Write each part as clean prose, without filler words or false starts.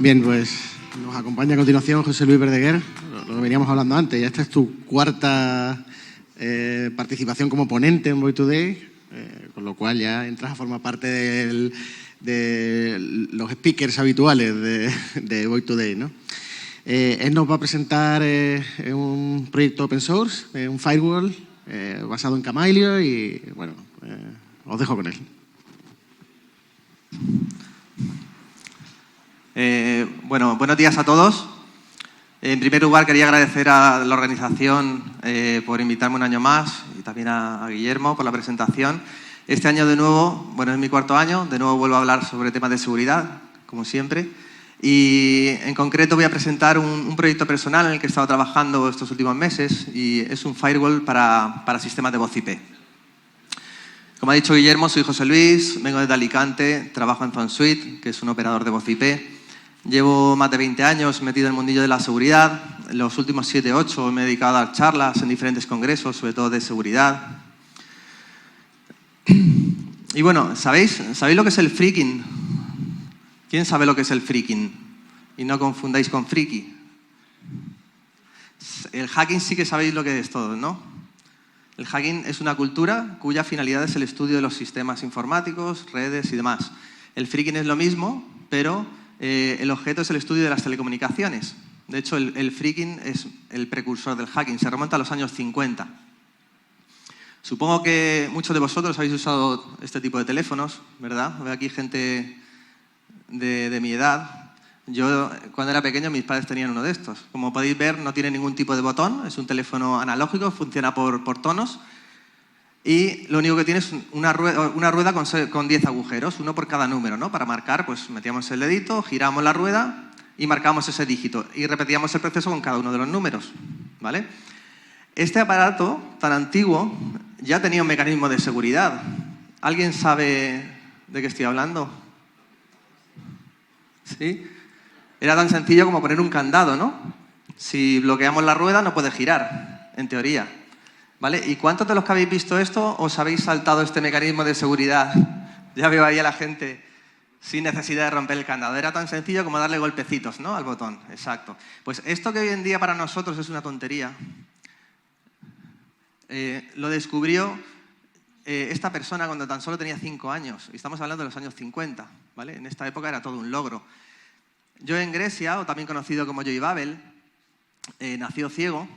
Bien, pues nos acompaña a continuación José Luis Verdeguer, lo que veníamos hablando antes. Ya esta es tu cuarta participación como ponente en Voice Today, con lo cual ya entras a formar parte de los speakers habituales de Voice Today, ¿no? Él nos va a presentar un proyecto open source, un firewall basado en Camaillio y, bueno, os dejo con él. Bueno, buenos días a todos. En primer lugar, quería agradecer a la organización por invitarme un año más y también a Guillermo por la presentación. Este año de nuevo, bueno, es mi cuarto año, de nuevo vuelvo a hablar sobre temas de seguridad, como siempre. Y en concreto voy a presentar un proyecto personal en el que he estado trabajando estos últimos meses y es un firewall para sistemas de voz IP. Como ha dicho Guillermo, soy José Luis, vengo desde Alicante, trabajo en FunSuite, que es un operador de voz IP. Llevo más de 20 años metido en el mundillo de la seguridad. En los últimos 7 u 8 me he dedicado a dar charlas en diferentes congresos, sobre todo de seguridad. Y bueno, ¿sabéis lo que es el phreaking? ¿Quién sabe lo que es el phreaking? Y no confundáis con friki. El hacking sí que sabéis lo que es todo, ¿no? El hacking es una cultura cuya finalidad es el estudio de los sistemas informáticos, redes y demás. El phreaking es lo mismo, pero el objeto es el estudio de las telecomunicaciones. De hecho, el phreaking es el precursor del hacking, se remonta a los años 50. Supongo que muchos de vosotros habéis usado este tipo de teléfonos, ¿verdad? Veo aquí gente de mi edad. Yo, cuando era pequeño, mis padres tenían uno de estos. Como podéis ver, no tiene ningún tipo de botón, es un teléfono analógico, funciona por tonos. Y lo único que tiene es una rueda con 10 agujeros, uno por cada número, ¿no? Para marcar, pues metíamos el dedito, giramos la rueda y marcamos ese dígito. Y repetíamos el proceso con cada uno de los números, ¿vale? Este aparato tan antiguo ya tenía un mecanismo de seguridad. ¿Alguien sabe de qué estoy hablando? ¿Sí? Era tan sencillo como poner un candado, ¿no? Si bloqueamos la rueda no puede girar, en teoría. ¿Vale? ¿Y cuántos de los que habéis visto esto os habéis saltado este mecanismo de seguridad? Ya veo ahí a la gente sin necesidad de romper el candado. Era tan sencillo como darle golpecitos, ¿no? Al botón, exacto. Pues esto que hoy en día para nosotros es una tontería, lo descubrió esta persona cuando tan solo tenía 5 años. Y estamos hablando de los años 50, ¿vale? En esta época era todo un logro. Yo en Grecia, o también conocido como Joey Babel, nació ciego.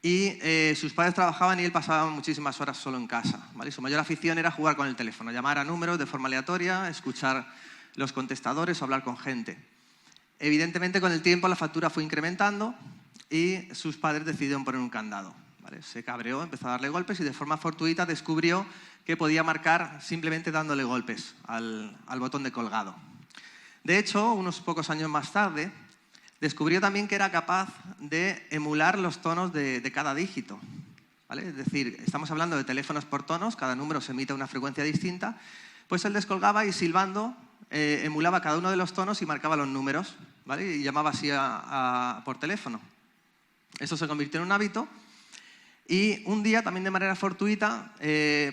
Y sus padres trabajaban y él pasaba muchísimas horas solo en casa, ¿vale? Su mayor afición era jugar con el teléfono, llamar a números de forma aleatoria, escuchar los contestadores o hablar con gente. Evidentemente, con el tiempo la factura fue incrementando y sus padres decidieron poner un candado, ¿vale? Se cabreó, empezó a darle golpes y de forma fortuita descubrió que podía marcar simplemente dándole golpes al botón de colgado. De hecho, unos pocos años más tarde, descubrió también que era capaz de emular los tonos de cada dígito, ¿vale? Es decir, estamos hablando de teléfonos por tonos, cada número se emite a una frecuencia distinta, pues él descolgaba y silbando emulaba cada uno de los tonos y marcaba los números, ¿vale? Y llamaba así por teléfono. Eso se convirtió en un hábito y un día, también de manera fortuita,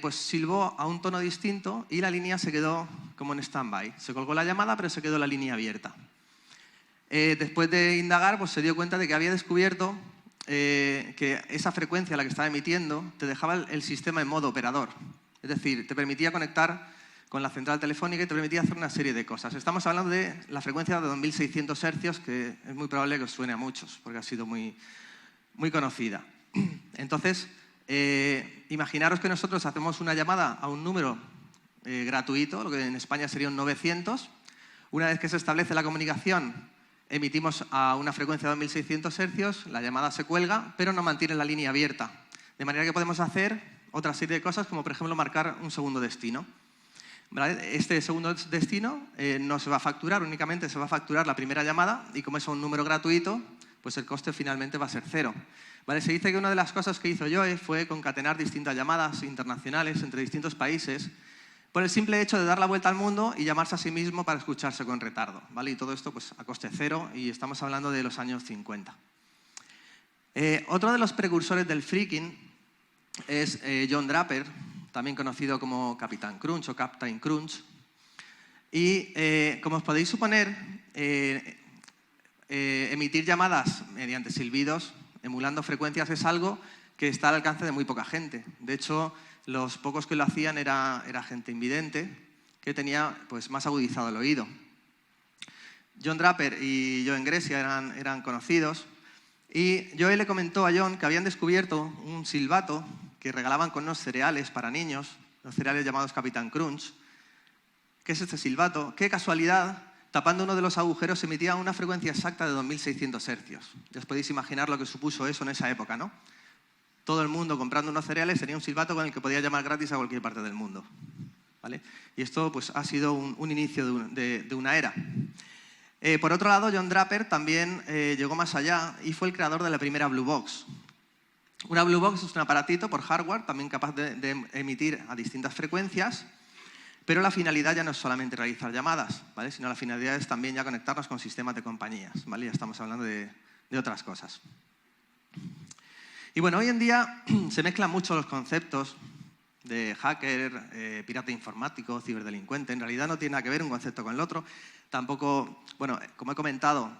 pues silbó a un tono distinto y la línea se quedó como en stand-by. Se colgó la llamada, pero se quedó la línea abierta. Después de indagar, pues se dio cuenta de que había descubierto que esa frecuencia a la que estaba emitiendo te dejaba el sistema en modo operador. Es decir, te permitía conectar con la central telefónica y te permitía hacer una serie de cosas. Estamos hablando de la frecuencia de 2600 Hz, que es muy probable que os suene a muchos, porque ha sido muy conocida. Entonces, imaginaros que nosotros hacemos una llamada a un número gratuito, lo que en España sería un 900. Una vez que se establece la comunicación, emitimos a una frecuencia de 2600 Hz, la llamada se cuelga, pero no mantiene la línea abierta. De manera que podemos hacer otra serie de cosas, como por ejemplo marcar un segundo destino. ¿Vale? Este segundo destino no se va a facturar, únicamente se va a facturar la primera llamada y como es un número gratuito, pues el coste finalmente va a ser 0. ¿Vale? Se dice que una de las cosas que hizo Joey fue concatenar distintas llamadas internacionales entre distintos países por el simple hecho de dar la vuelta al mundo y llamarse a sí mismo para escucharse con retardo, ¿vale? Y todo esto pues, a coste 0 y estamos hablando de los años 50. Otro de los precursores del phreaking es John Draper, también conocido como Capitán Crunch o Captain Crunch. Y como os podéis suponer, emitir llamadas mediante silbidos, emulando frecuencias, es algo que está al alcance de muy poca gente. De hecho, los pocos que lo hacían era gente invidente que tenía pues, más agudizado el oído. John Draper y Joe Engresia eran conocidos y Joe le comentó a John que habían descubierto un silbato que regalaban con unos cereales para niños, los cereales llamados Capitán Crunch. ¿Qué es este silbato? Qué casualidad, tapando uno de los agujeros emitía una frecuencia exacta de 2600 hercios. Ya os podéis imaginar lo que supuso eso en esa época, ¿no? Todo el mundo comprando unos cereales tenía un silbato con el que podía llamar gratis a cualquier parte del mundo, ¿vale? Y esto pues, ha sido un inicio de una era. Por otro lado, John Draper también llegó más allá y fue el creador de la primera Blue Box. Una Blue Box es un aparatito por hardware también capaz de emitir a distintas frecuencias, pero la finalidad ya no es solamente realizar llamadas, ¿vale? Sino la finalidad es también ya conectarnos con sistemas de compañías, ¿vale? Ya estamos hablando de otras cosas. Y bueno, hoy en día se mezclan mucho los conceptos de hacker, pirata informático, ciberdelincuente. En realidad no tiene nada que ver un concepto con el otro. Tampoco, bueno, como he comentado,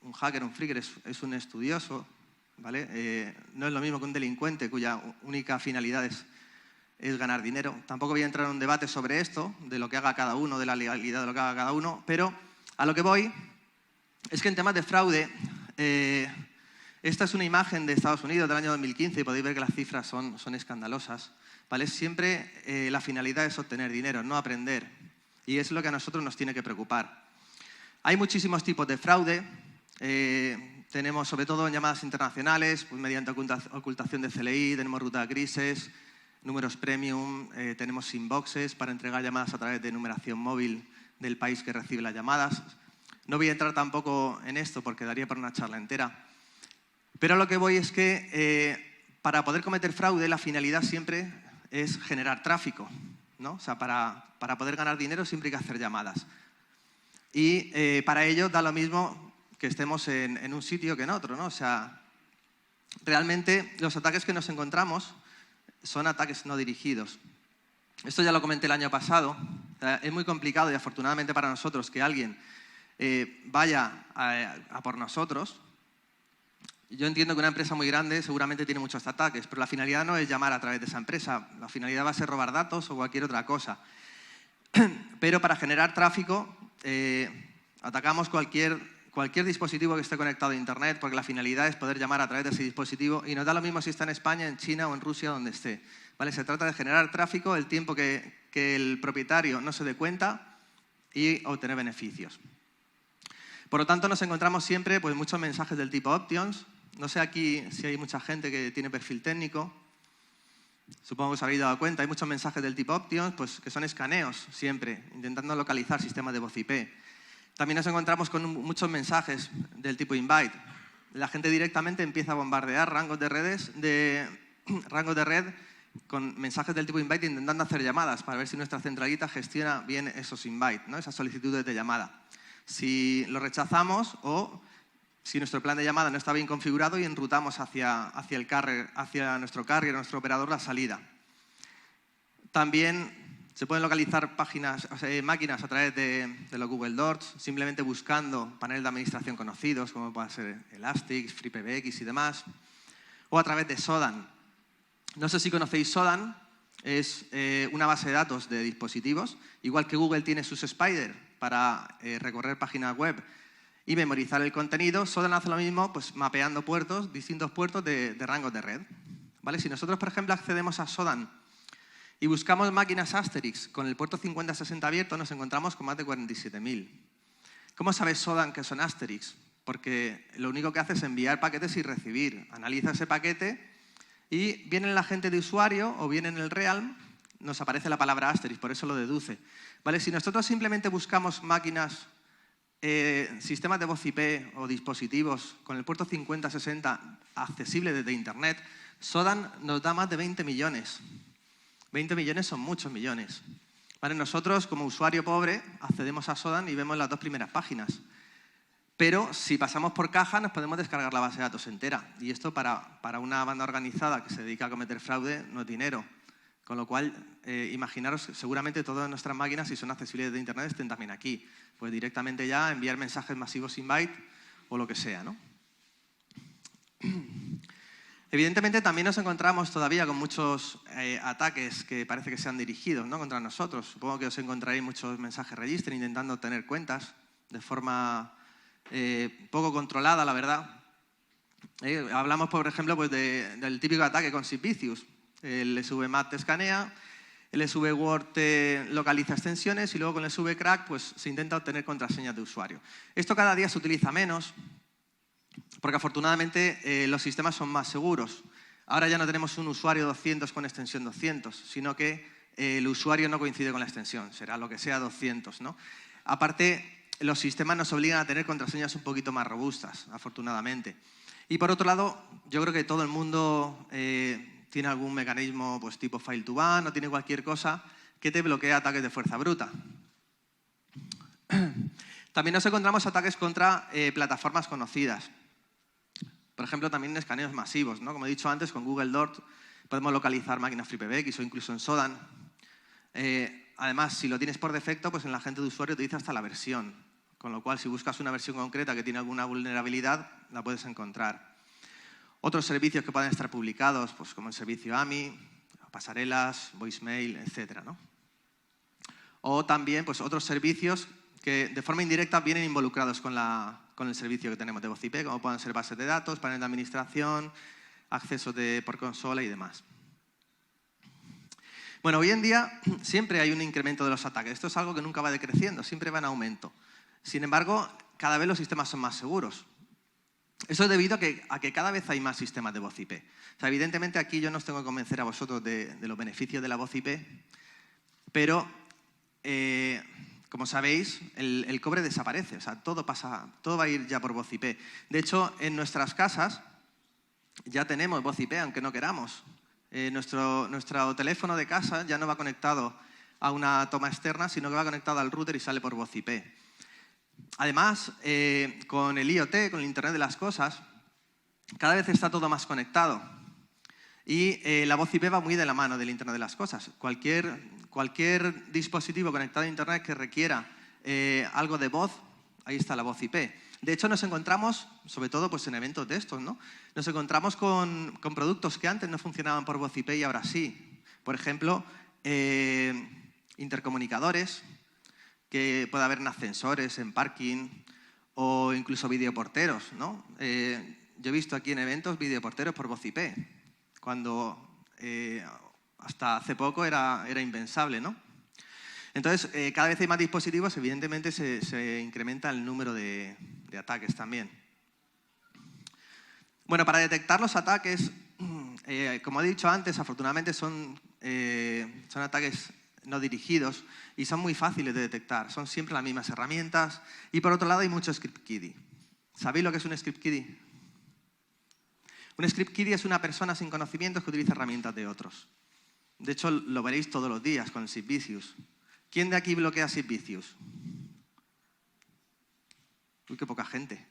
un hacker, un freaker es un estudioso, ¿vale? No es lo mismo que un delincuente cuya única finalidad es ganar dinero. Tampoco voy a entrar en un debate sobre esto, de lo que haga cada uno, de la legalidad de lo que haga cada uno, pero a lo que voy es que en temas de fraude, esta es una imagen de Estados Unidos del año 2015 y podéis ver que las cifras son escandalosas, ¿vale? Siempre la finalidad es obtener dinero, no aprender, y es lo que a nosotros nos tiene que preocupar. Hay muchísimos tipos de fraude. Tenemos, sobre todo en llamadas internacionales, pues mediante ocultación de CLI, tenemos rutas grises, números premium, tenemos inboxes para entregar llamadas a través de numeración móvil del país que recibe las llamadas. No voy a entrar tampoco en esto porque daría para una charla entera. Pero a lo que voy es que para poder cometer fraude la finalidad siempre es generar tráfico, ¿no? O sea, para poder ganar dinero siempre hay que hacer llamadas. Y para ello da lo mismo que estemos en un sitio que en otro, ¿no? O sea, realmente los ataques que nos encontramos son ataques no dirigidos. Esto ya lo comenté el año pasado. Es muy complicado y afortunadamente para nosotros que alguien vaya a por nosotros. Yo entiendo que una empresa muy grande seguramente tiene muchos ataques, pero la finalidad no es llamar a través de esa empresa. La finalidad va a ser robar datos o cualquier otra cosa. Pero para generar tráfico atacamos cualquier dispositivo que esté conectado a Internet, porque la finalidad es poder llamar a través de ese dispositivo y nos da lo mismo si está en España, en China o en Rusia, donde esté, ¿vale? Se trata de generar tráfico el tiempo que el propietario no se dé cuenta y obtener beneficios. Por lo tanto, nos encontramos siempre pues, muchos mensajes del tipo options. No sé aquí si hay mucha gente que tiene perfil técnico. Supongo que os habéis dado cuenta. Hay muchos mensajes del tipo options pues, que son escaneos siempre, intentando localizar sistemas de voz IP. También nos encontramos con muchos mensajes del tipo invite. La gente directamente empieza a bombardear rangos de red con mensajes del tipo invite intentando hacer llamadas para ver si nuestra centralita gestiona bien esos invite, ¿no? Esas solicitudes de llamada. Si lo rechazamos o si nuestro plan de llamada no está bien configurado y enrutamos hacia nuestro carrier, nuestro operador, la salida. También se pueden localizar máquinas a través de los Google Docs, simplemente buscando paneles de administración conocidos, como pueden ser Elastic, FreePBX y demás, o a través de Sodan. No sé si conocéis Sodan, es una base de datos de dispositivos, igual que Google tiene sus Spider para recorrer páginas web y memorizar el contenido. Sodan hace lo mismo, pues mapeando puertos, distintos puertos de rangos de red, ¿vale? Si nosotros, por ejemplo, accedemos a Sodan y buscamos máquinas Asterix con el puerto 5060 abierto, nos encontramos con más de 47.000. ¿Cómo sabe Sodan que son Asterix? Porque lo único que hace es enviar paquetes y recibir. Analiza ese paquete y bien en la agente de usuario o bien en el Realm nos aparece la palabra Asterix, por eso lo deduce, ¿vale? Si nosotros simplemente buscamos máquinas, sistemas de voz IP o dispositivos con el puerto 5060 accesible desde Internet, Sodan nos da más de 20 millones. 20 millones son muchos millones. ¿Vale? Nosotros, como usuario pobre, accedemos a Sodan y vemos las dos primeras páginas. Pero si pasamos por caja, nos podemos descargar la base de datos entera. Y esto para una banda organizada que se dedica a cometer fraude no es dinero. Con lo cual, imaginaros, seguramente todas nuestras máquinas, si son accesibles de Internet, estén también aquí. Pues directamente ya enviar mensajes masivos invite o lo que sea, ¿no? Evidentemente también nos encontramos todavía con muchos ataques que parece que sean dirigidos, ¿no?, contra nosotros. Supongo que os encontraréis muchos mensajes register intentando obtener cuentas de forma poco controlada, la verdad. Hablamos, por ejemplo, pues del típico ataque con SysVicious. El svmat te escanea, el svword te localiza extensiones y luego con el svcrack pues, se intenta obtener contraseñas de usuario. Esto cada día se utiliza menos porque afortunadamente los sistemas son más seguros. Ahora ya no tenemos un usuario 200 con extensión 200, sino que el usuario no coincide con la extensión, será lo que sea 200, ¿no? Aparte, los sistemas nos obligan a tener contraseñas un poquito más robustas, afortunadamente. Y por otro lado, yo creo que todo el mundo tiene algún mecanismo pues, tipo file to ban o tiene cualquier cosa que te bloquea ataques de fuerza bruta. También nos encontramos ataques contra plataformas conocidas. Por ejemplo, también en escaneos masivos, ¿no? Como he dicho antes, con Google Dort podemos localizar máquinas FreePBX o incluso en Sodan. Además, si lo tienes por defecto, pues en la agente de usuario te dice hasta la versión. Con lo cual, si buscas una versión concreta que tiene alguna vulnerabilidad, la puedes encontrar. Otros servicios que pueden estar publicados, pues como el servicio AMI, pasarelas, voicemail, etc., ¿no? O también pues, otros servicios que de forma indirecta vienen involucrados con el servicio que tenemos de voz IP, como pueden ser bases de datos, panel de administración, acceso por consola y demás. Bueno, hoy en día siempre hay un incremento de los ataques. Esto es algo que nunca va decreciendo, siempre va en aumento. Sin embargo, cada vez los sistemas son más seguros. Eso es debido a que cada vez hay más sistemas de voz IP. O sea, evidentemente aquí yo no os tengo que convencer a vosotros de los beneficios de la voz IP, pero como sabéis, el cobre desaparece. O sea, todo va a ir ya por voz IP. De hecho, en nuestras casas ya tenemos voz IP, aunque no queramos. Nuestro teléfono de casa ya no va conectado a una toma externa, sino que va conectado al router y sale por voz IP. Además, con el IoT, con el Internet de las Cosas, cada vez está todo más conectado. Y la voz IP va muy de la mano del Internet de las Cosas. Cualquier dispositivo conectado a Internet que requiera algo de voz, ahí está la voz IP. De hecho, nos encontramos, sobre todo pues, en eventos de estos, ¿no? Nos encontramos con productos que antes no funcionaban por voz IP y ahora sí. Por ejemplo, intercomunicadores, que puede haber en ascensores, en parking o incluso videoporteros, ¿no? Yo he visto aquí en eventos videoporteros por voz IP, cuando hasta hace poco era impensable, ¿no? Entonces, cada vez hay más dispositivos, evidentemente se incrementa el número de ataques también. Bueno, para detectar los ataques, como he dicho antes, afortunadamente son ataques no dirigidos y son muy fáciles de detectar. Son siempre las mismas herramientas y por otro lado hay mucho script kiddie. ¿Sabéis lo que es un script kiddie? Un script kiddie es una persona sin conocimientos que utiliza herramientas de otros. De hecho, lo veréis todos los días con el SysVicious. ¿Quién de aquí bloquea SysVicious? Uy, qué poca gente.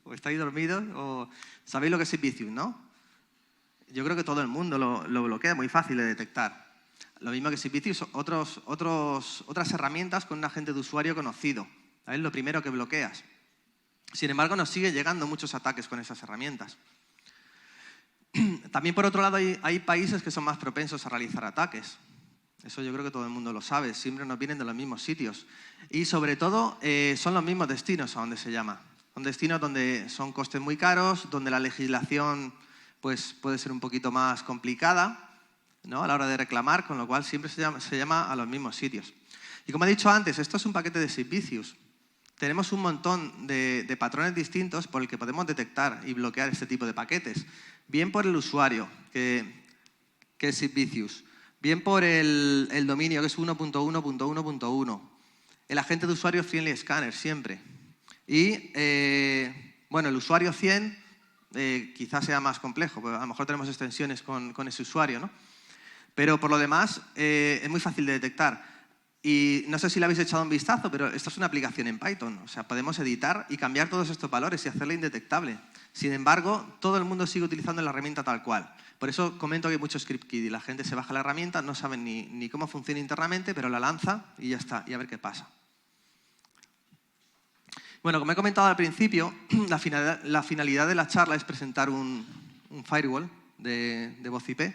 O estáis dormidos o... ¿Sabéis lo que es SysVicious, no? Yo creo que todo el mundo lo bloquea, muy fácil de detectar. Lo mismo que SysVicious, otras herramientas con un agente de usuario conocido. Es lo primero que bloqueas. Sin embargo, nos siguen llegando muchos ataques con esas herramientas. También, por otro lado, hay países que son más propensos a realizar ataques. Eso yo creo que todo el mundo lo sabe. Siempre nos vienen de los mismos sitios. Y, sobre todo, son los mismos destinos a donde se llama. Son destinos donde son costes muy caros, donde la legislación pues, puede ser un poquito más complicada, ¿no? A la hora de reclamar, con lo cual siempre se llama a los mismos sitios. Y como he dicho antes, esto es un paquete de SysVicious. Tenemos un montón de patrones distintos por el que podemos detectar y bloquear este tipo de paquetes. Bien por el usuario, que es SysVicious. Bien por el dominio, que es 1.1.1.1. El agente de usuario Friendly Scanner, siempre. Y, bueno, el usuario 100 quizás sea más complejo, porque a lo mejor tenemos extensiones con ese usuario, ¿no? Pero por lo demás, es muy fácil de detectar. Y no sé si le habéis echado un vistazo, pero esto es una aplicación en Python. O sea, podemos editar y cambiar todos estos valores y hacerla indetectable. Sin embargo, todo el mundo sigue utilizando la herramienta tal cual. Por eso comento que hay mucho script kiddie. La gente se baja la herramienta, no sabe ni cómo funciona internamente, pero la lanza y ya está, y a ver qué pasa. Bueno, como he comentado al principio, la finalidad de la charla es presentar un firewall de voz IP.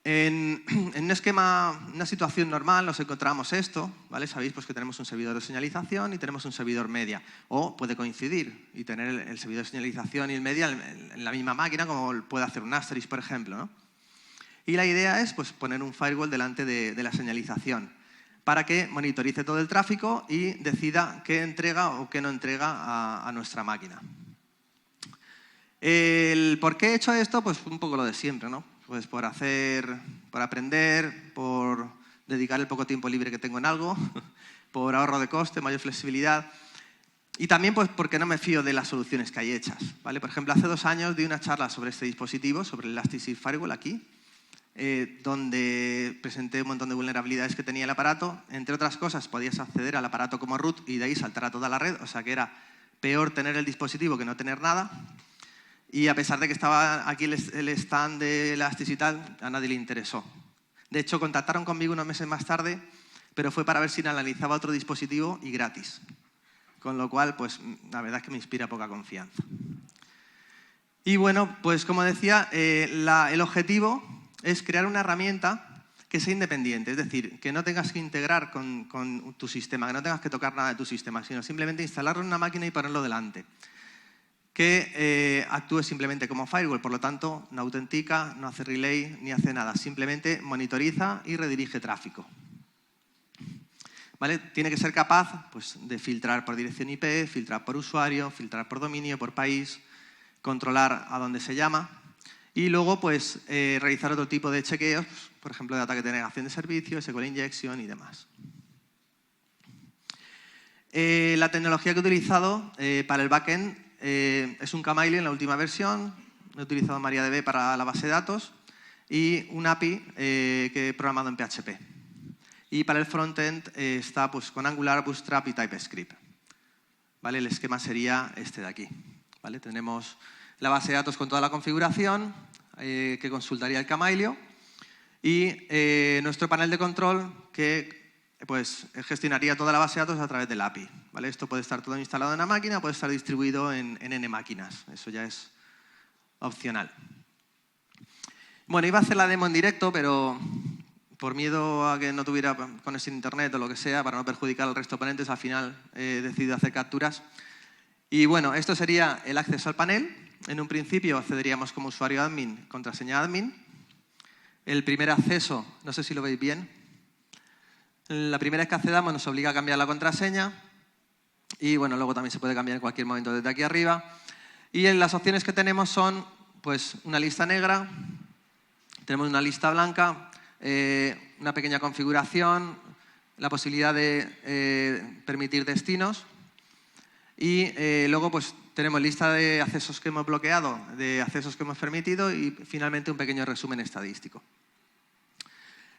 En un esquema, una situación normal nos encontramos esto, ¿vale? Sabéis pues, que tenemos un servidor de señalización y tenemos un servidor media. O puede coincidir y tener el servidor de señalización y el media en la misma máquina, como puede hacer un Asterisk, por ejemplo, ¿no? Y la idea es pues, poner un firewall delante de la señalización para que monitorice todo el tráfico y decida qué entrega o qué no entrega a nuestra máquina. El por qué he hecho esto, pues un poco lo de siempre, ¿no? Pues por aprender, por dedicar el poco tiempo libre que tengo en algo, por ahorro de coste, mayor flexibilidad y también pues porque no me fío de las soluciones que hay hechas, ¿vale? Por ejemplo, hace 2 años di una charla sobre este dispositivo, sobre el Elasticsearch Firewall aquí, donde presenté un montón de vulnerabilidades que tenía el aparato. Entre otras cosas, podías acceder al aparato como root y de ahí saltar a toda la red, o sea que era peor tener el dispositivo que no tener nada. Y a pesar de que estaba aquí el stand de Elasticsearch y tal, a nadie le interesó. De hecho, contactaron conmigo unos meses más tarde, pero fue para ver si analizaba otro dispositivo y gratis. Con lo cual, pues la verdad es que me inspira poca confianza. Y bueno, pues como decía, el objetivo es crear una herramienta que sea independiente, es decir, que no tengas que integrar con tu sistema, que no tengas que tocar nada de tu sistema, sino simplemente instalarlo en una máquina y ponerlo delante. Que actúe simplemente como firewall, por lo tanto, no autentica, no hace relay, ni hace nada, simplemente monitoriza y redirige tráfico. ¿Vale? Tiene que ser capaz pues, de filtrar por dirección IP, filtrar por usuario, filtrar por dominio, por país, controlar a dónde se llama y luego pues, realizar otro tipo de chequeos, por ejemplo, de ataque de negación de servicios, SQL injection y demás. La tecnología que he utilizado para el backend es un Kamaili en la última versión. He utilizado MariaDB para la base de datos y un API que he programado en PHP. Y para el frontend está pues, con Angular, Bootstrap y TypeScript. ¿Vale? El esquema sería este de aquí. ¿Vale? Tenemos la base de datos con toda la configuración que consultaría el Kamailio y nuestro panel de control que pues, gestionaría toda la base de datos a través del API. ¿Vale? Esto puede estar todo instalado en una máquina, puede estar distribuido en N máquinas. Eso ya es opcional. Bueno, iba a hacer la demo en directo, pero por miedo a que no tuviera conexión a internet o lo que sea, para no perjudicar al resto de ponentes, al final he decidido hacer capturas. Y bueno, esto sería el acceso al panel. En un principio accederíamos como usuario admin, contraseña admin. El primer acceso, no sé si lo veis bien. La primera vez que accedamos nos obliga a cambiar la contraseña. Y bueno, luego también se puede cambiar en cualquier momento desde aquí arriba. Y las opciones que tenemos son pues, una lista negra, tenemos una lista blanca, una pequeña configuración, la posibilidad de permitir destinos y luego pues, tenemos lista de accesos que hemos bloqueado, de accesos que hemos permitido y finalmente un pequeño resumen estadístico.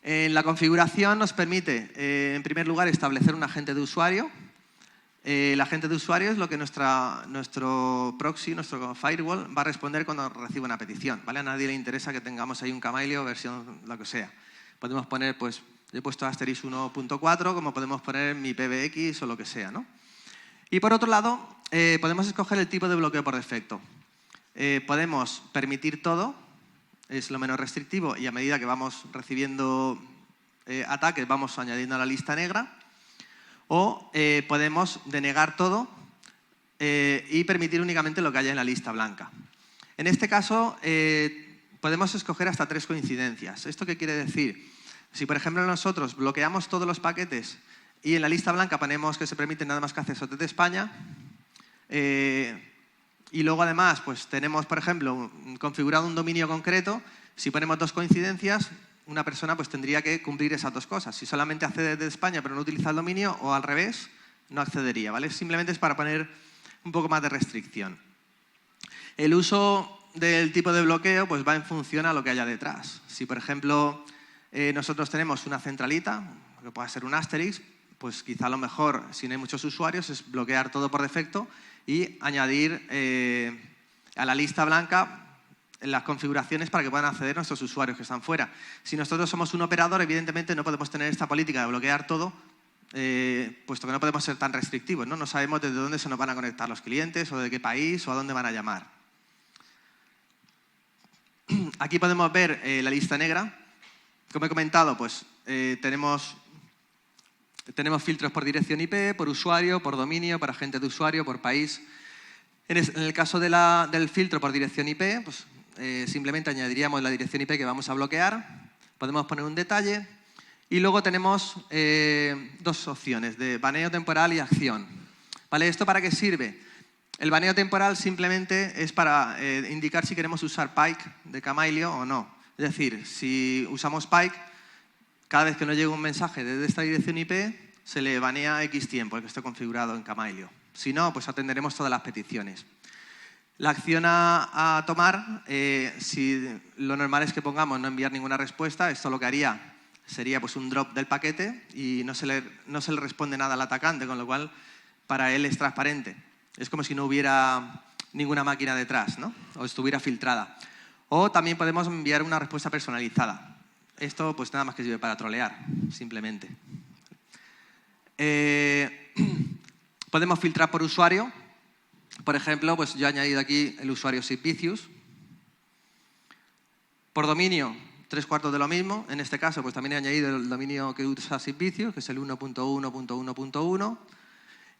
En la configuración nos permite, en primer lugar, establecer un agente de usuario. El agente de usuario es lo que nuestro proxy, nuestro firewall, va a responder cuando reciba una petición. ¿Vale? A nadie le interesa que tengamos ahí un Kamailio, versión lo que sea. Podemos poner, pues, yo he puesto Asterisk 1.4, como podemos poner mi PBX o lo que sea, ¿no? Y por otro lado, podemos escoger el tipo de bloqueo por defecto. Podemos permitir todo, es lo menos restrictivo, y a medida que vamos recibiendo ataques, vamos añadiendo a la lista negra. O podemos denegar todo y permitir únicamente lo que haya en la lista blanca. En este caso, podemos escoger hasta 3 coincidencias. ¿Esto qué quiere decir? Si, por ejemplo, nosotros bloqueamos todos los paquetes y en la lista blanca ponemos que se permiten nada más que accesos desde España, y luego además pues, tenemos, por ejemplo, configurado un dominio concreto, si ponemos 2 coincidencias, una persona pues, tendría que cumplir esas 2 cosas. Si solamente accede desde España pero no utiliza el dominio, o al revés, no accedería. ¿Vale? Simplemente es para poner un poco más de restricción. El uso del tipo de bloqueo pues, va en función a lo que haya detrás. Si, por ejemplo, nosotros tenemos una centralita, que puede ser un Asterisk, pues quizá lo mejor, si no hay muchos usuarios, es bloquear todo por defecto y añadir a la lista blanca las configuraciones para que puedan acceder nuestros usuarios que están fuera. Si nosotros somos un operador, evidentemente no podemos tener esta política de bloquear todo puesto que no podemos ser tan restrictivos, ¿no? No sabemos desde dónde se nos van a conectar los clientes o de qué país o a dónde van a llamar. Aquí podemos ver la lista negra. Como he comentado, pues tenemos filtros por dirección IP, por usuario, por dominio, por agente de usuario, por país. En el caso del filtro por dirección IP, pues simplemente añadiríamos la dirección IP que vamos a bloquear. Podemos poner un detalle. Y luego tenemos dos opciones, de baneo temporal y acción. ¿Vale? ¿Esto para qué sirve? El baneo temporal simplemente es para indicar si queremos usar Pike de Kamailio o no. Es decir, si usamos Pike, cada vez que nos llega un mensaje desde esta dirección IP, se le banea X tiempo, el que esté configurado en Kamailio. Si no, pues atenderemos todas las peticiones. La acción a tomar, si lo normal es que pongamos no enviar ninguna respuesta, esto lo que haría sería pues un drop del paquete y no se le responde nada al atacante, con lo cual para él es transparente. Es como si no hubiera ninguna máquina detrás, ¿no? O estuviera filtrada. O también podemos enviar una respuesta personalizada. Esto pues nada más que sirve para trolear, simplemente. Podemos filtrar por usuario. Por ejemplo, pues yo he añadido aquí el usuario SipVicious. Por dominio, 3/4 de lo mismo. En este caso, pues también he añadido el dominio que usa SipVicious, que es el 1.1.1.1.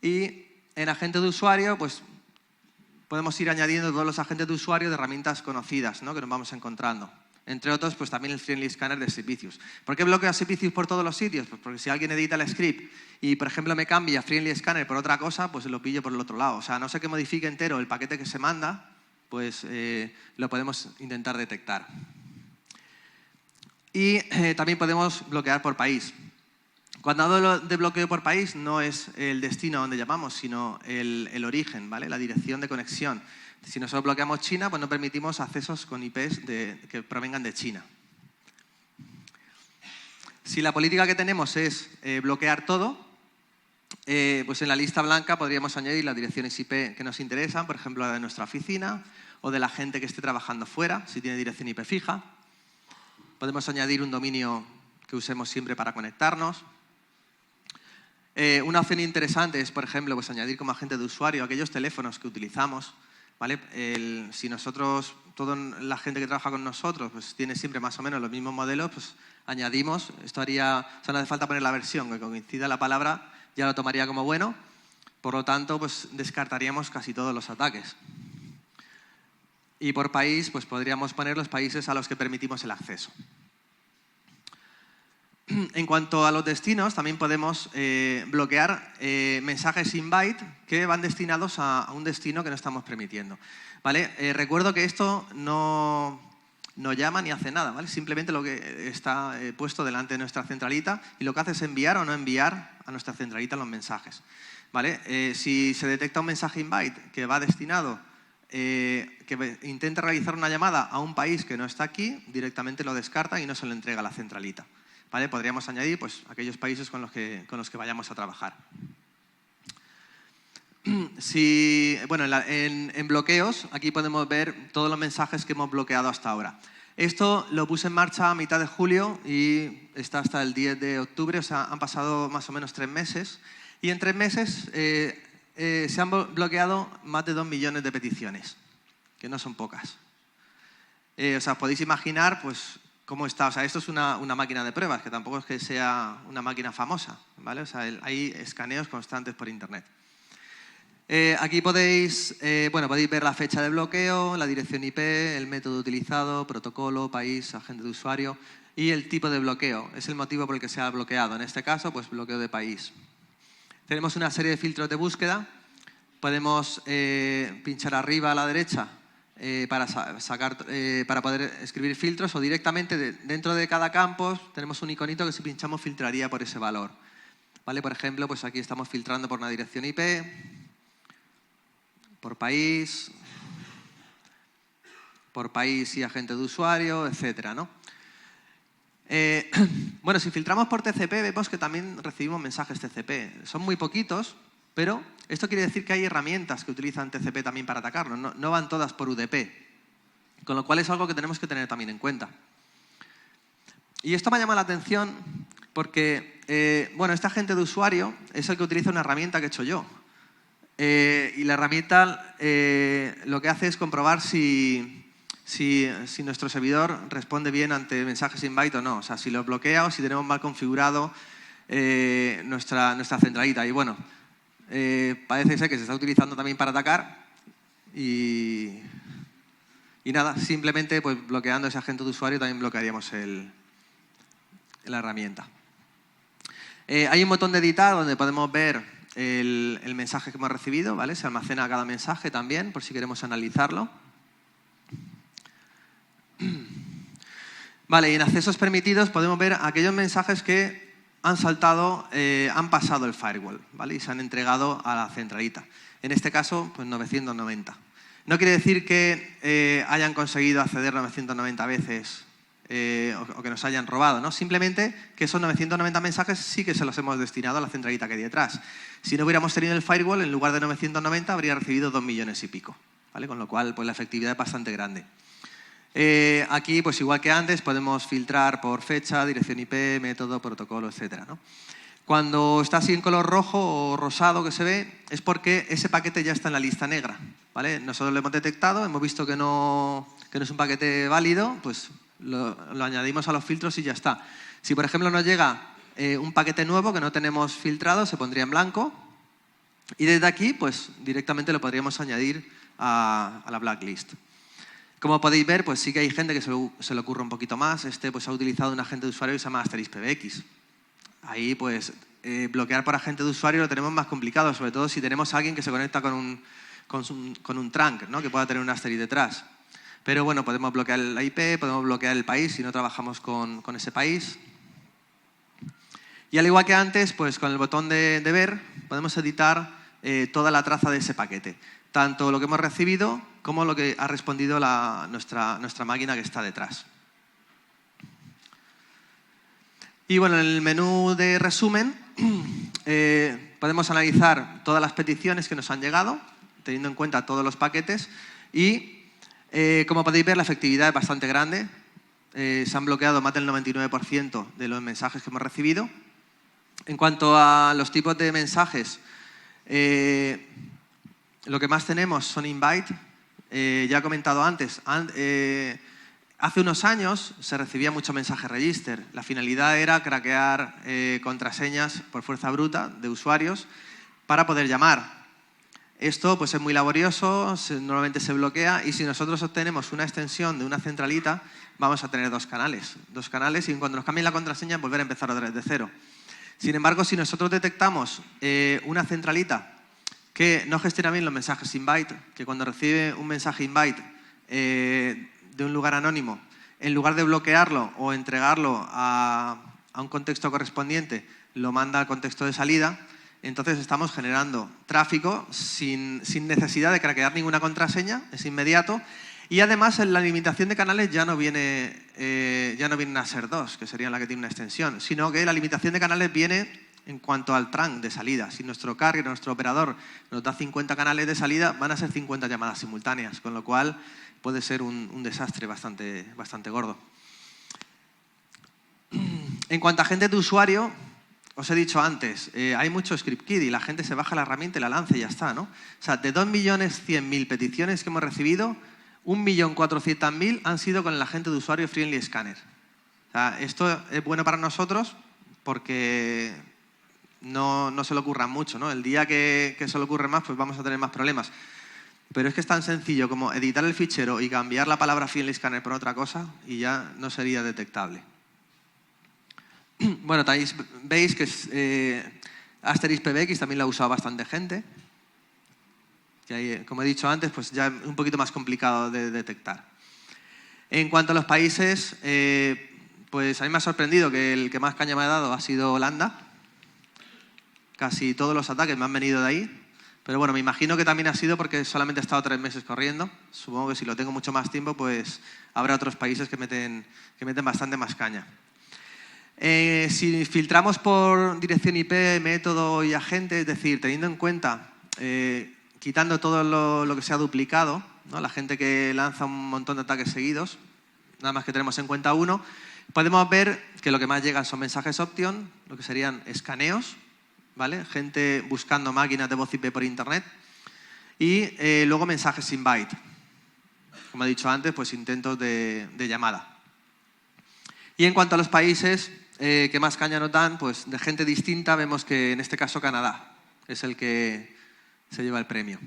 Y en agente de usuario, pues podemos ir añadiendo todos los agentes de usuario de herramientas conocidas, ¿no? Que nos vamos encontrando. Entre otros, pues también el Friendly Scanner de SipVicious. ¿Por qué bloqueo SipVicious por todos los sitios? Pues porque si alguien edita el script y, por ejemplo, me cambia Friendly Scanner por otra cosa, pues lo pillo por el otro lado. O sea, no sé que modifique entero el paquete que se manda, pues lo podemos intentar detectar. Y también podemos bloquear por país. Cuando hablo de bloqueo por país, no es el destino a donde llamamos, sino el origen, ¿vale? La dirección de conexión. Si nosotros bloqueamos China, pues no permitimos accesos con IPs que provengan de China. Si la política que tenemos es bloquear todo, pues en la lista blanca podríamos añadir las direcciones IP que nos interesan, por ejemplo, la de nuestra oficina o de la gente que esté trabajando fuera, si tiene dirección IP fija. Podemos añadir un dominio que usemos siempre para conectarnos. Una opción interesante es, por ejemplo, pues añadir como agente de usuario aquellos teléfonos que utilizamos, ¿vale? Si nosotros, toda la gente que trabaja con nosotros, pues tiene siempre más o menos los mismos modelos, pues añadimos, esto haría, o sea, no hace falta poner la versión, que coincida la palabra, ya lo tomaría como bueno, por lo tanto, pues descartaríamos casi todos los ataques. Y por país, pues podríamos poner los países a los que permitimos el acceso. En cuanto a los destinos, también podemos bloquear mensajes invite que van destinados a un destino que no estamos permitiendo. ¿Vale? Recuerdo que esto no llama ni hace nada, ¿vale? Simplemente lo que está puesto delante de nuestra centralita y lo que hace es enviar o no enviar a nuestra centralita los mensajes. ¿Vale? Si se detecta un mensaje invite que va destinado, que intenta realizar una llamada a un país que no está aquí, directamente lo descarta y no se lo entrega a la centralita. ¿Vale? Podríamos añadir pues, aquellos países con los que vayamos a trabajar. Bueno, en bloqueos, aquí podemos ver todos los mensajes que hemos bloqueado hasta ahora. Esto lo puse en marcha a mitad de julio y está hasta el 10 de octubre, o sea, han pasado más o menos 3 meses. Y en 3 meses se han bloqueado más de 2 millones de peticiones, que no son pocas. O sea, podéis imaginar, pues, cómo está. O sea, esto es una máquina de pruebas, que tampoco es que sea una máquina famosa, ¿vale? O sea, hay escaneos constantes por Internet. Aquí podéis ver la fecha de bloqueo, la dirección IP, el método utilizado, protocolo, país, agente de usuario y el tipo de bloqueo. Es el motivo por el que se ha bloqueado. En este caso, pues bloqueo de país. Tenemos una serie de filtros de búsqueda. Podemos pinchar arriba a la derecha para poder escribir filtros o directamente dentro de cada campo tenemos un iconito que si pinchamos filtraría por ese valor. ¿Vale? Por ejemplo, pues aquí estamos filtrando por una dirección IP, por país y agente de usuario, etcétera, ¿no? Bueno, si filtramos por TCP vemos que también recibimos mensajes TCP. Son muy poquitos, pero esto quiere decir que hay herramientas que utilizan TCP también para atacarnos. No van todas por UDP, con lo cual es algo que tenemos que tener también en cuenta. Y esto me llama la atención Porque, bueno, este agente de usuario es el que utiliza una herramienta que he hecho yo. Y la herramienta lo que hace es comprobar si nuestro servidor responde bien ante mensajes invite o no. O sea, si lo bloquea o si tenemos mal configurado nuestra centralita. Y bueno, parece ser que se está utilizando también para atacar. Y nada, simplemente pues, bloqueando ese agente de usuario también bloquearíamos la herramienta. Hay un botón de editar donde podemos ver el mensaje que hemos recibido, ¿vale? Se almacena cada mensaje también, por si queremos analizarlo. Vale, y en accesos permitidos podemos ver aquellos mensajes que han saltado, han pasado el firewall, ¿vale? Y se han entregado a la centralita. En este caso, pues 990. No quiere decir que hayan conseguido acceder 990 veces o que nos hayan robado, ¿no? Simplemente que esos 990 mensajes sí que se los hemos destinado a la centralita que hay detrás. Si no hubiéramos tenido el firewall, en lugar de 990 habría recibido 2 millones y pico, ¿vale? Con lo cual, pues la efectividad es bastante grande. Aquí, pues igual que antes, podemos filtrar por fecha, dirección IP, método, protocolo, etcétera, ¿no? Cuando está así en color rojo o rosado que se ve, es porque ese paquete ya está en la lista negra, ¿vale? Nosotros lo hemos detectado, hemos visto que no es un paquete válido, pues lo añadimos a los filtros y ya está. Si, por ejemplo, nos llega un paquete nuevo que no tenemos filtrado, se pondría en blanco y desde aquí, pues directamente lo podríamos añadir a la blacklist. Como podéis ver, pues sí que hay gente que se le ocurre un poquito más. Pues ha utilizado un agente de usuario que se llama *PBX. Ahí, pues, bloquear por agente de usuario lo tenemos más complicado, sobre todo si tenemos a alguien que se conecta con un trunk, ¿no? Que pueda tener un asterisk detrás. Pero bueno, podemos bloquear la IP, podemos bloquear el país si no trabajamos con ese país. Y al igual que antes, pues con el botón de ver, podemos editar toda la traza de ese paquete. Tanto lo que hemos recibido como lo que ha respondido nuestra máquina que está detrás. Y bueno, en el menú de resumen podemos analizar todas las peticiones que nos han llegado, teniendo en cuenta todos los paquetes. Y como podéis ver, la efectividad es bastante grande. Se han bloqueado más del 99% de los mensajes que hemos recibido. En cuanto a los tipos de mensajes, lo que más tenemos son invite. Ya he comentado antes, hace unos años se recibía mucho mensaje register. La finalidad era craquear contraseñas por fuerza bruta de usuarios para poder llamar. Esto pues, es muy laborioso, normalmente se bloquea y si nosotros obtenemos una extensión de una centralita, vamos a tener dos canales y cuando nos cambien la contraseña volver a empezar otra vez de cero. Sin embargo, si nosotros detectamos una centralita que no gestiona bien los mensajes invite, que cuando recibe un mensaje invite de un lugar anónimo, en lugar de bloquearlo o entregarlo a un contexto correspondiente, lo manda al contexto de salida, entonces estamos generando tráfico sin necesidad de craquear ninguna contraseña, es inmediato. Y además en la limitación de canales ya no vienen a ser dos, que sería la que tiene una extensión, sino que la limitación de canales viene en cuanto al trunk de salida. Si nuestro carrier, nuestro operador, nos da 50 canales de salida, van a ser 50 llamadas simultáneas, con lo cual puede ser un desastre bastante gordo. En cuanto a agentes de usuario, os he dicho antes, hay mucho script kid y la gente se baja la herramienta y la lanza y ya está, ¿no? O sea, de 2.100.000 peticiones que hemos recibido, 1.400.000 han sido con el agente de usuario Friendly Scanner. O sea, esto es bueno para nosotros porque no se le ocurra mucho, ¿no? El día que se le ocurre más, pues vamos a tener más problemas. Pero es que es tan sencillo como editar el fichero y cambiar la palabra Friendly Scanner por otra cosa y ya no sería detectable. Bueno, también veis que *PBX también lo ha usado bastante gente. Que ahí, como he dicho antes, pues ya es un poquito más complicado de detectar. En cuanto a los países, pues a mí me ha sorprendido que el que más caña me ha dado ha sido Holanda. Casi todos los ataques me han venido de ahí. Pero bueno, me imagino que también ha sido porque solamente he estado 3 meses corriendo. Supongo que si lo tengo mucho más tiempo, pues habrá otros países que meten bastante más caña. Si filtramos por dirección IP, método y agente, es decir, teniendo en cuenta, quitando todo lo que se ha duplicado, ¿no? La gente que lanza un montón de ataques seguidos, nada más que tenemos en cuenta uno, Podemos ver que lo que más llegan son mensajes option, lo que serían escaneos, ¿vale? Gente buscando máquinas de voz IP por internet. Y luego mensajes invite. Como he dicho antes, pues intentos de llamada. Y en cuanto a los países que más caña nos dan, pues de gente distinta, vemos que en este caso Canadá es el que se lleva el premio.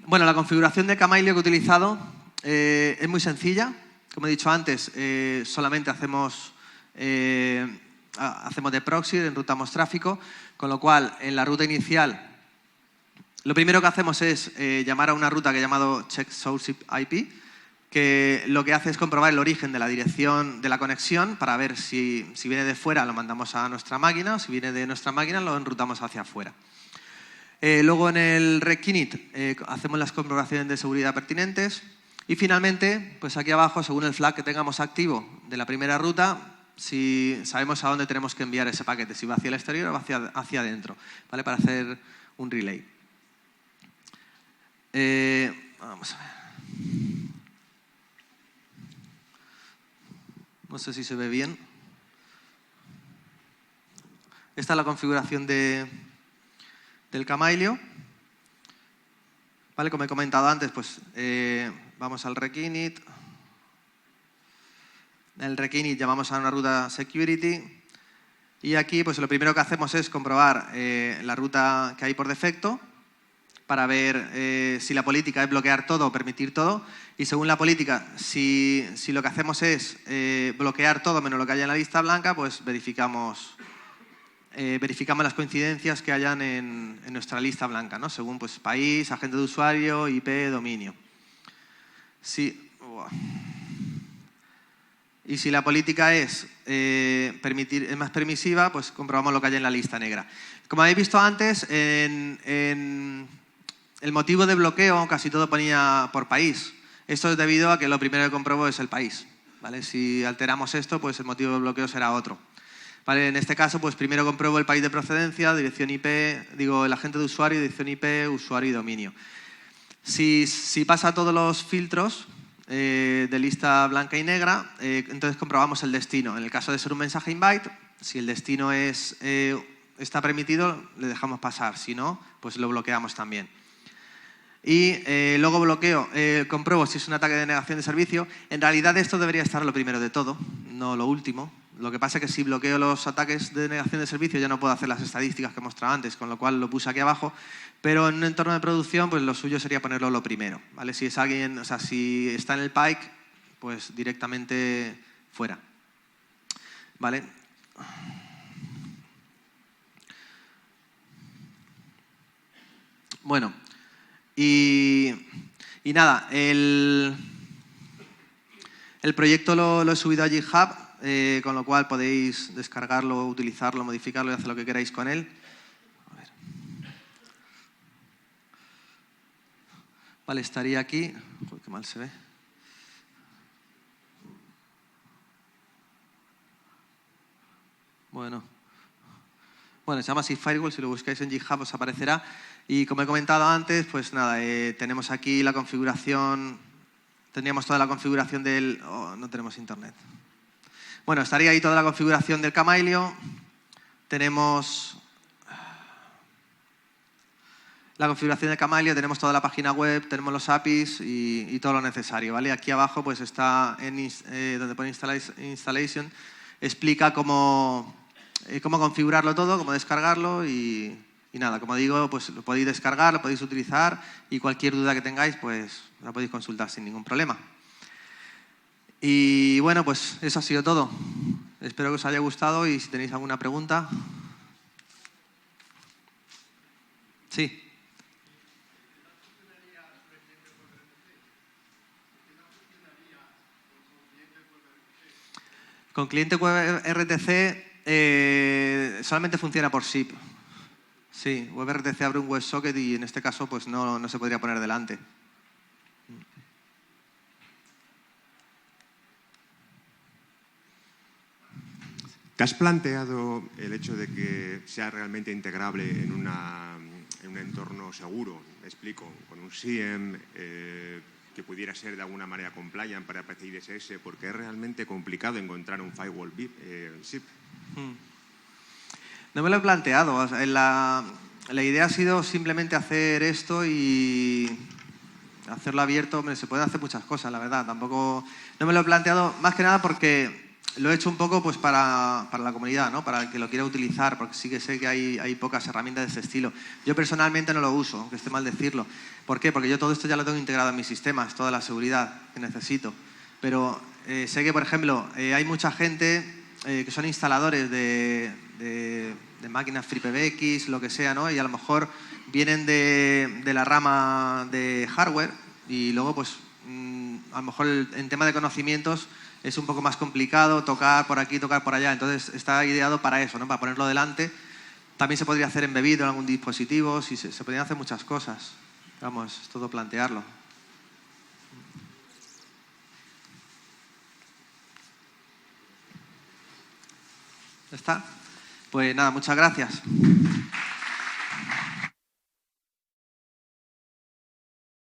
Bueno, la configuración de Kamailio que he utilizado es muy sencilla. Como he dicho antes, solamente hacemos de proxy, enrutamos tráfico, con lo cual en la ruta inicial lo primero que hacemos es llamar a una ruta que he llamado check source IP, que lo que hace es comprobar el origen de la dirección de la conexión para ver si viene de fuera lo mandamos a nuestra máquina o si viene de nuestra máquina lo enrutamos hacia afuera. Luego en el reqinit hacemos las comprobaciones de seguridad pertinentes y finalmente, pues aquí abajo, según el flag que tengamos activo de la primera ruta, si sabemos a dónde tenemos que enviar ese paquete, si va hacia el exterior o hacia adentro, ¿vale? Para hacer un relay. Vamos a ver. No sé si se ve bien. Esta es la configuración del Kamailio. ¿Vale? Como he comentado antes, pues vamos al reqinit. En el reqinit llamamos a una ruta security. Y aquí pues lo primero que hacemos es comprobar la ruta que hay por defecto para ver si la política es bloquear todo o permitir todo. Y según la política, si lo que hacemos es bloquear todo menos lo que haya en la lista blanca, pues verificamos las coincidencias que hayan en nuestra lista blanca, ¿no? Según pues, país, agente de usuario, IP, dominio. Y si la política es más permisiva, pues comprobamos lo que hay en la lista negra. Como habéis visto antes, en el motivo de bloqueo casi todo ponía por país. Esto es debido a que lo primero que compruebo es el país, ¿vale? Si alteramos esto, pues el motivo de bloqueo será otro. ¿Vale? En este caso, pues primero compruebo el país de procedencia, dirección IP, el agente de usuario, dirección IP, usuario y dominio. Si pasa todos los filtros de lista blanca y negra, entonces comprobamos el destino. En el caso de ser un mensaje invite, si el destino está permitido, le dejamos pasar. Si no, pues lo bloqueamos también. Y luego compruebo si es un ataque de negación de servicio. En realidad esto debería estar lo primero de todo, no lo último. Lo que pasa es que si bloqueo los ataques de negación de servicio ya no puedo hacer las estadísticas que he mostrado antes, con lo cual lo puse aquí abajo. Pero en un entorno de producción, pues lo suyo sería ponerlo lo primero, ¿vale? Si es alguien, si está en el pike, pues directamente fuera, ¿vale? Bueno, y nada, el proyecto lo he subido a GitHub, con lo cual podéis descargarlo, utilizarlo, modificarlo y hacer lo que queráis con él. A ver. Vale, estaría aquí. Uy, qué mal se ve. Bueno, se llama así Firewall, si lo buscáis en GitHub os aparecerá. Y como he comentado antes, pues nada, tenemos aquí la configuración, tendríamos toda la configuración del... Oh, no tenemos internet. Bueno, estaría ahí toda la configuración del Kamailio. Tenemos la configuración del Kamailio, tenemos toda la página web, tenemos los APIs y todo lo necesario, ¿vale? Aquí abajo pues está donde pone installation, explica cómo configurarlo todo, cómo descargarlo y nada, como digo, pues lo podéis descargar, lo podéis utilizar y cualquier duda que tengáis, pues la podéis consultar sin ningún problema. Y bueno, pues eso ha sido todo. Espero que os haya gustado y si tenéis alguna pregunta. Sí. Con cliente web RTC solamente funciona por SIP. Sí, WebRTC abre un WebSocket y en este caso pues no se podría poner delante. ¿Te has planteado el hecho de que sea realmente integrable en un entorno seguro? Me explico, con un SIEM, que pudiera ser de alguna manera compliant para PCI DSS, porque es realmente complicado encontrar un firewall SIP. No me lo he planteado. O sea, la idea ha sido simplemente hacer esto y hacerlo abierto. Se pueden hacer muchas cosas, la verdad. Tampoco no me lo he planteado, más que nada porque lo he hecho un poco pues para la comunidad, ¿no? Para el que lo quiera utilizar, porque sí que sé que hay pocas herramientas de ese estilo. Yo personalmente no lo uso, aunque esté mal decirlo. ¿Por qué? Porque yo todo esto ya lo tengo integrado en mis sistemas, toda la seguridad que necesito. Pero sé que, por ejemplo, hay mucha gente que son instaladores de máquinas FreePBX, lo que sea, ¿no? Y a lo mejor vienen de la rama de hardware y luego, pues, a lo mejor en tema de conocimientos es un poco más complicado tocar por aquí, tocar por allá. Entonces está ideado para eso, ¿no? Para ponerlo delante. También se podría hacer embebido en algún dispositivo, se podrían hacer muchas cosas. Vamos, es todo plantearlo. ¿Ya está? Pues nada, muchas gracias.